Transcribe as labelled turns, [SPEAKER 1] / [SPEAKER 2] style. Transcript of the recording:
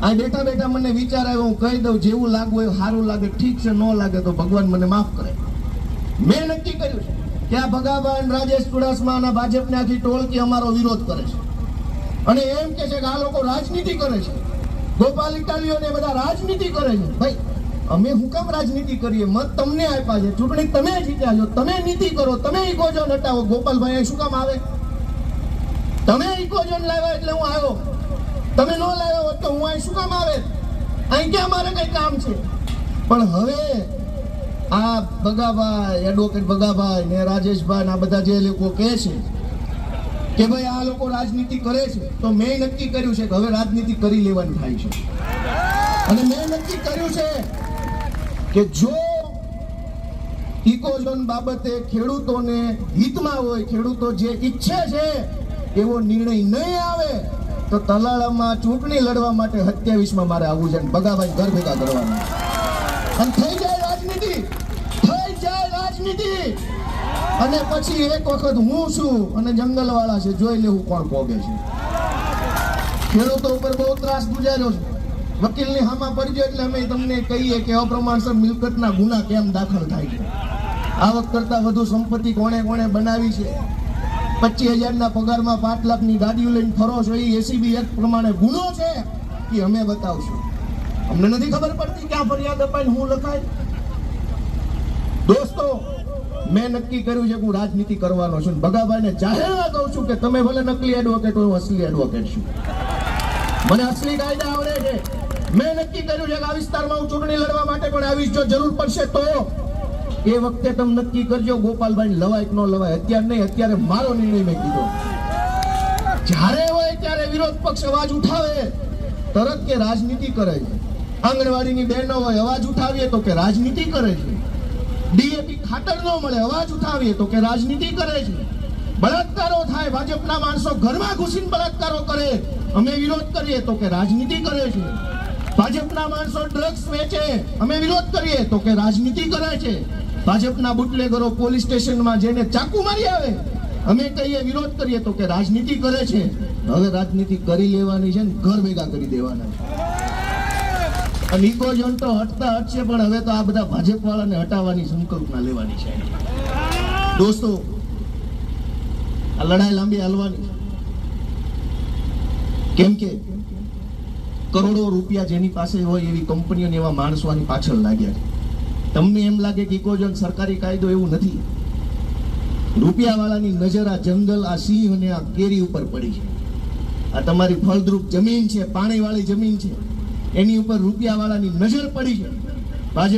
[SPEAKER 1] આ બેઠા બેઠા મને વિચાર આવ્યો, હું કહી દઉં જેવું લાગવું એવું સારું લાગે, ઠીક છે, ન લાગે તો ભગવાન મને માફ કરે. મેં નક્કી કર્યું છે કે આ ભગાભાઈ રાજેશ ચુડાસમા અને ભાજપની આખી ટોળકી અમારો વિરોધ કરે છે અને એમ કે છે કે આ લોકો રાજનીતિ કરે છે, ગોપાલ ઇટાલીઓ ને બધા રાજનીતિ કરે છે. ભાઈ અમે હું કામ રાજનીતિ કરીએ? મત તમને આપ્યા છે, ચૂંટણી તમે જીત્યા છો, તમે નીતિ કરો, તમે ઇકોઝોન હટાવો. ગોપાલભાઈ શું કામ આવે? તમે ઇકોઝોન લાવ્યા એટલે હું આવ્યો, તમે ન લાવ્યો હોત તો હું અહીં શું કામ આવે? અહીં ક્યાં મારે કઈ કામ છે? પણ હવે આ ભગાભાઈ, એડવોકેટ ભગાભાઈ ને રાજેશભાઈ ને આ બધા જે લોકો કહે છે કે ભાઈ આ લોકો રાજનીતિ કરે છે, તો મેં નક્કી કર્યું છે કે હવે રાજનીતિ કરી લેવાની થાય છે. અને મેં નક્કી કર્યું છે કે જો ઇકોઝોન બાબતે ખેડૂતોને હિતમાં હોય, ખેડૂતો જે ઈચ્છે છે એવો નિર્ણય નહીં આવે તો તલાળામાં ચૂંટણી લડવા માટે 27માં મારે આવવું છે, ભગાભાઈ ઘર ભેગા કરવાના. અને થઈ જાય રાજનીતિ, થઈ જાય રાજનીતિ. અને પછી એક વખત હું છું અને જંગલ વાળા છે, જોઈ લેવું કોણ પોગે છે. ખેડૂતો ઉપર બહુ ત્રાસ ગુજાર્યો છે, વકીલની હામા પડજો એટલે અમે તમને કહીએ કે અપ્રમાણસર મિલકતના ગુના કેમ દાખલ થાય છે, આવક કરતા વધુ સંપત્તિ કોણે કોણે બનાવી છે, 25,000ના પગારમાં 5 લાખની ગાડીઓ લઈને ફરો છો, એ એસીબી એક્ટ પ્રમાણે ગુનો છે કે અમે બતાવશું. અમને નથી ખબર પડતી ક્યાં ફરિયાદ અપાઈને હું લખાય. દોસ્તો, મેં નક્કી કર્યું છે કે હું રાજનીતિ કરવાનો છું. ભગાભાઈને જાહેરમાં કહું છું કે તમે ભલે નકલી એડવોકેટ હોય, હું અસલી એડવોકેટ છું. મને અસલી કાયદા આવડે છે. મેં નક્કી કર્યું છે કે આ વિસ્તારમાં હું ચૂંટણી લડવા માટે પણ આવીશ, જો જરૂર પડશે તો. એ વખતે તમે નક્કી કરજો ગોપાલભાઈ લવાય કે ન લવાય. અત્યારે નહીં, અત્યારે મારો નિર્ણય મેં કીધો. જ્યારે હોય ત્યારે વિરોધ પક્ષ અવાજ ઉઠાવે તરત કે રાજનીતિ કરે છે. આંગણવાડીની બહેનો હોય, અવાજ ઉઠાવીએ તો કે રાજનીતિ કરે છે. ડીએપી ખાતર ન મળે, અવાજ ઉઠાવીએ તો કે રાજનીતિ કરે છે. બળાત્કારો થાય, ભાજપના માણસો ઘરમાં ઘૂસીને બળાત્કારો કરે, અમે વિરોધ કરીએ તો કે રાજનીતિ કરે છે. ભાજપના માણસો ડ્રગ્સ વેચે, અમે વિરોધ કરીએ તો કે રાજનીતિ કરે છે. ભાજપના બુટલેગરો પોલીસ સ્ટેશનમાં જઈને ચાકુ મારી આવે, અમે કહીએ વિરોધ કરીએ તો કે રાજનીતિ કરે છે. હવે રાજનીતિ કરી લેવાની છે ને ઘર ભેગા કરી દેવાના છે. અને ઇકોઝોન તો હટતા હટશે, પણ હવે તો આ બધા ભાજપ વાળાને હટાવવાની સંકલ્પના લેવાની છે. દોસ્તો, આ લડાઈ લાંબી હાલવાની છે, કેમ કે કરોડો રૂપિયા જેની પાસે હોય એવી કંપનીઓ ને એવા માણસો આની પાછળ લાગ્યા છે. તમને એમ લાગે કે ઇકોઝોન સરકારી કાયદો, એવું નથી. રૂપિયાવાળાની નજર આ જંગલ, આ સિંહ અને આ કેરી ઉપર પડી છે. આ તમારી ફળદ્રુપ જમીન છે, પાણીવાળી જમીન છે, એની ઉપર રૂપિયાવાળાની નજર પડી છે. ભાજપ